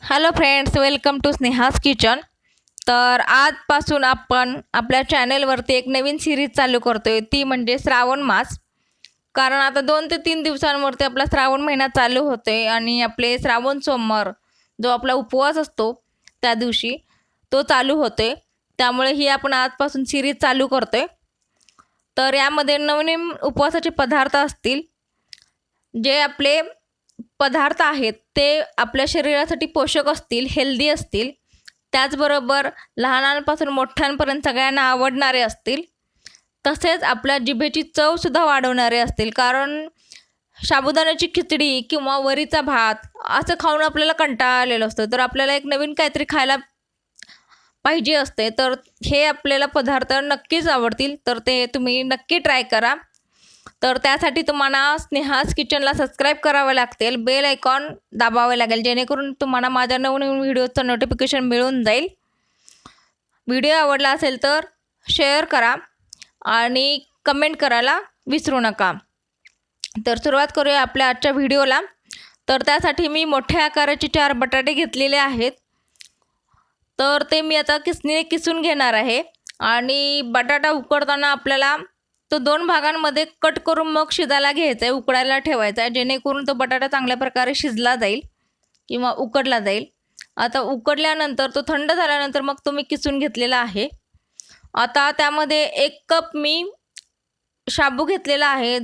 Hello friends, welcome to Sneha's kitchen. तर आजपासून आपण आपल्या चॅनलवरती एक नवीन सिरीज चालू करतोय, ती म्हणजे श्रावण मास. कारण आता 2 ते 3 दिवसांवरती आपला श्रावण महिना चालू होतोय आणि आपले श्रावण सोमवार जो आपला उपवास असतो त्या दिवशी तो चालू होतोय. त्यामुळे ही आपण आजपासून सिरीज चालू करतोय. तर यामध्ये नवनवीन उपवासाचे पदार्थ असतील. जे आपले पदार्थ आहेत ते आपल्या शरीरासाठी पोषक असतील, हेल्दी असतील. त्याचबरोबर लहानांपासून मोठ्यांपर्यंत सगळ्यांना आवडणारे असतील. तसेच आपल्या जिभेची चवसुद्धा वाढवणारे असतील. कारण साबुदाण्याची खिचडी किंवा वरीचा भात असं खाऊन आपल्याला कंटाळा आलेला असतो. तर आपल्याला एक नवीन काहीतरी खायला पाहिजे असते. तर हे आपल्याला पदार्थ नक्कीच आवडतील. तर ते तुम्ही नक्की ट्राय करा. तर त्यासाठी तुम्हाला स्नेहाज किचनला सबस्क्राईब करावं लागेल, बेल आयकॉन दाबावे लागेल, जेणेकरून तुम्हाला माझ्या नवनवीन व्हिडिओचं नोटिफिकेशन मिळून जाईल. व्हिडिओ आवडला असेल तर शेअर करा आणि कमेंट करायला विसरू नका. तर सुरुवात करूया आपल्या आजच्या व्हिडिओला. तर त्यासाठी मी मोठ्या आकाराचे 4 बटाटे घेतलेले आहेत. तर ते मी आता किसणीने किसून घेणार आहे. आणि बटाटा उकडताना आपल्याला तो 2 भागांमध्ये कट करून मग शिजायला घ्यायचा आहे, उकडायला ठेवायचा आहे, जेणेकरून तो बटाटा चांगल्या प्रकारे शिजला जाईल किंवा उकडला जाईल. आता उकडल्यानंतर तो थंड झाल्यानंतर मग तो मी किसून घेतलेला आहे. आता त्यामध्ये 1 कप मी शाबू घेतलेला आहे.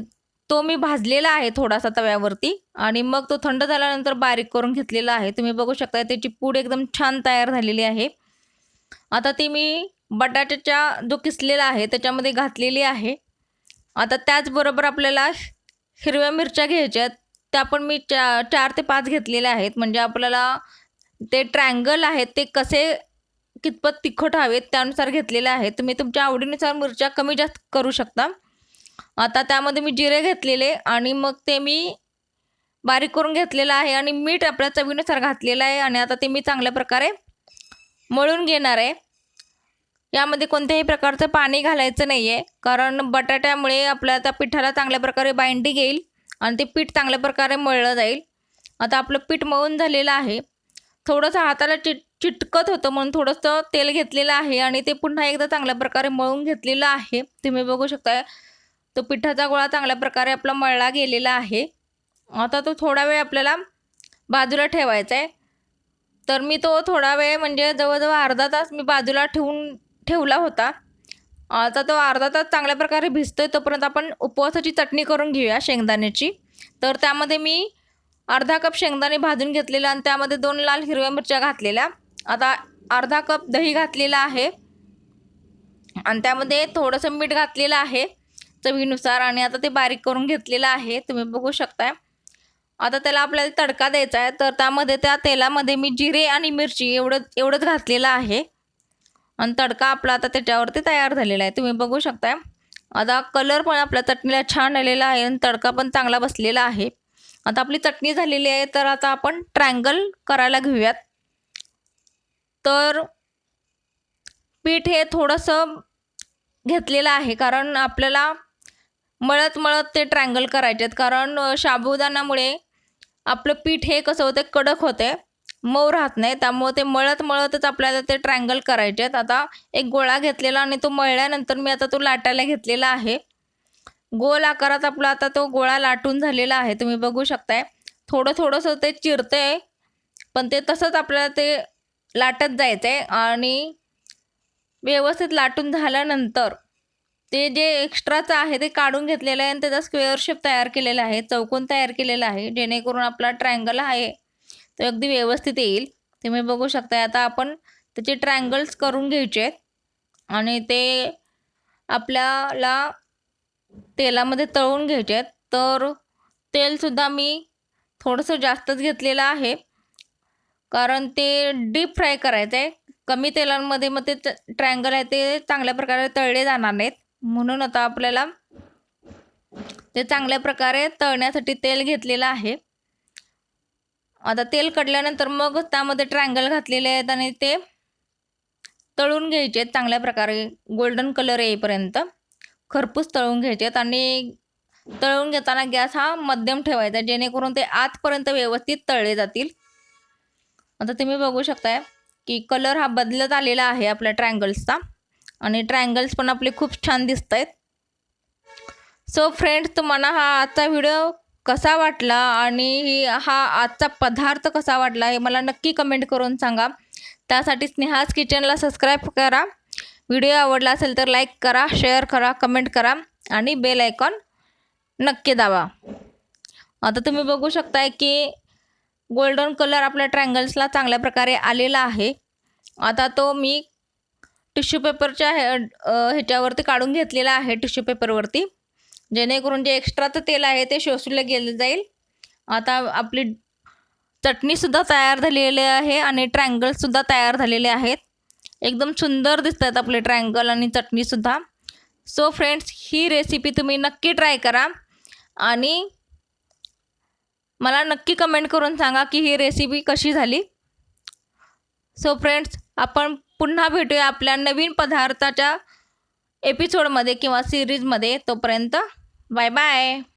तो मी भाजलेला आहे थोडासा तव्यावरती आणि मग तो थंड झाल्यानंतर बारीक करून घेतलेला आहे. तुम्ही बघू शकता त्याची पूड एकदम छान तयार झालेली आहे. आता ती मी बटाट्याच्या जो किसलेला आहे त्याच्यामध्ये घातलेली आहे. आता त्याचबरोबर आपल्याला हिरव्या मिरच्या घ्यायच्या आहेत. त्या पण मी 4 ते 5 घेतलेल्या आहेत. म्हणजे आपल्याला ते ट्रायंगल आहेत ते कसे कितपत तिखट हवेत त्यानुसार घेतलेले आहेत. तुम्ही तुमच्या आवडीनुसार मिरच्या कमी जास्त करू शकता. आता त्यामध्ये मी जिरे घेतलेले आणि मग ते मी बारीक करून घेतलेलं आहे आणि मीठ आपल्या चवीनुसार घातलेलं आहे. आणि आता ते मी चांगल्या प्रकारे मळून घेणार आहे. यामध्ये कोणत्याही प्रकारचं पाणी घालायचं नाही आहे, कारण बटाट्यामुळे आपल्या त्या पिठाला चांगल्या प्रकारे बाइंडिंग येईल आणि ते पीठ चांगल्या प्रकारे मळलं जाईल. आता आपलं पीठ मळून झालेलं आहे. थोडंसं हाताला चिटकत होतं म्हणून थोडंसं तेल घेतलेलं आहे आणि ते पुन्हा एकदा चांगल्या प्रकारे मळून घेतलेलं आहे. तुम्ही बघू शकता तो पिठाचा गोळा चांगल्या प्रकारे आपला मळला गेलेला आहे. आता तो थोडा वेळ आपल्याला बाजूला ठेवायचा आहे. तर मी तो थोडा वेळ म्हणजे जवळजवळ अर्धा तास मी बाजूला ठेवला होता. आता तो अर्धा तास चांगल्या प्रकारे भिजतोय तोपर्यंत आपण उपवासाची चटणी करून घेऊया शेंगदाण्याची. तर त्यामध्ये मी अर्धा कप शेंगदाणे भाजून घेतलेला आणि त्यामध्ये 2 लाल हिरव्या मिरच्या घातलेल्या. आता अर्धा कप दही घातलेला आहे आणि त्यामध्ये थोडंसं मीठ घातलेलं आहे चवीनुसार आणि आता ते बारीक करून घेतलेलं आहे. तुम्ही बघू शकताय. आता त्याला आपल्याला तडका द्यायचा आहे. तर त्यामध्ये त्या तेलामध्ये मी जिरे आणि मिरची एवढंच घातलेलं आहे आणि तडका आपला आता त्याच्यावरती तयार झालेला आहे. तुम्ही बघू शकताय. आता कलर पण आपल्या चटणीला छान आलेला आहे आणि तडका पण चांगला बसलेला आहे. आता आपली चटणी झालेली आहे. तर आता आपण ट्रायंगल करायला घेऊयात. तर पीठ हे थोडंसं घेतलेलं आहे, कारण आपल्याला मळत ते ट्रायंगल करायचे आहेत. कारण साबुदाण्यामुळे आपलं पीठ हे कसं होतं, कडक होते, मऊ राहत नाही. त्यामुळे ते मळतच आपल्याला ते ट्रायंगल करायचे आहेत. आता एक गोळा घेतलेला आणि तो मळल्यानंतर मी आता तो लाटायला घेतलेला आहे. गोल आकारात आपला आता तो गोळा लाटून झालेला आहे. तुम्ही बघू शकताय. थोडंसं ते चिरते, पण ते तसंच आपल्याला ते लाटत जायचं आहे. आणि व्यवस्थित लाटून झाल्यानंतर ते जे एक्स्ट्राचं आहे ते काढून घेतलेलं आहे आणि त्याचा स्क्वेअर शेप तयार केलेला आहे, चौकोन तयार केलेला आहे, जेणेकरून आपला ट्रायंगल आहे तो अगदी व्यवस्थित येईल. तुम्ही बघू शकता. आता आपण त्याचे ट्रायंगल्स करून घ्यायचे आहेत आणि ते आपल्याला तेलामध्ये तळून घ्यायचे आहेत. तर तेलसुद्धा मी थोडंसं जास्तच घेतलेलं आहे, कारण ते डीप फ्राय करायचं आहे. कमी तेलांमध्ये मग ते ट्रायंगल आहे ते चांगल्या प्रकारे तळले जाणार नाहीत. म्हणून आता आपल्याला ते चांगल्या प्रकारे तळण्यासाठी तेल घेतलेलं आहे. आता तेल कढल्यानंतर मग त्यामध्ये ट्रायंगल घातलेले आहेत आणि ते तळून घ्यायचे आहेत चांगल्या प्रकारे गोल्डन कलर येईपर्यंत खरपूस तळून घ्यायचे आहेत. आणि तळून घेताना गॅस हा मध्यम ठेवायचा, जेणेकरून ते आतपर्यंत व्यवस्थित तळले जातील. आता तुम्ही बघू शकताय की कलर हा बदलत आलेला आहे आपल्या ट्रायंगल्सचा आणि ट्रायंगल्स पण आपले खूप छान दिसत आहेत. सो फ्रेंड्स, तुम्हाला हा आजचा व्हिडिओ कसा वाटला आणि हा आजचा पदार्थ कसा वाटला हे मला नक्की कमेंट करून सांगा. त्यासाठी स्नेहाज किचनला सबस्क्राईब करा. व्हिडिओ आवडला असेल तर लाईक करा, शेअर करा, कमेंट करा आणि बेल आयकॉन नक्की दाबा. आता तुम्ही बघू शकताय की गोल्डन कलर आपल्या ट्रायंगल्सला चांगल्या प्रकारे आलेला आहे. आता तो मी टिश्यू पेपरच्या ह्याच्यावरती काढून घेतलेला आहे, टिश्यू पेपरवरती, जेणेकरून जे एक्स्ट्राचं तेल आहे ते शोषलं गेलं जाईल. आता आपली चटणीसुद्धा तयार झालेली आहे आणि ट्रायंगल्ससुद्धा तयार झालेले आहेत. एकदम सुंदर दिसत आहेत आपले ट्रायंगल आणि चटणीसुद्धा. सो फ्रेंड्स, ही रेसिपी तुम्ही नक्की ट्राय करा आणि मला नक्की कमेंट करून सांगा की ही रेसिपी कशी झाली. सो फ्रेंड्स, आपण पुन्हा भेटूया आपल्या नवीन पदार्थाच्या एपिसोडमध्ये किंवा सिरीजमध्ये. तोपर्यंत बाय बाय.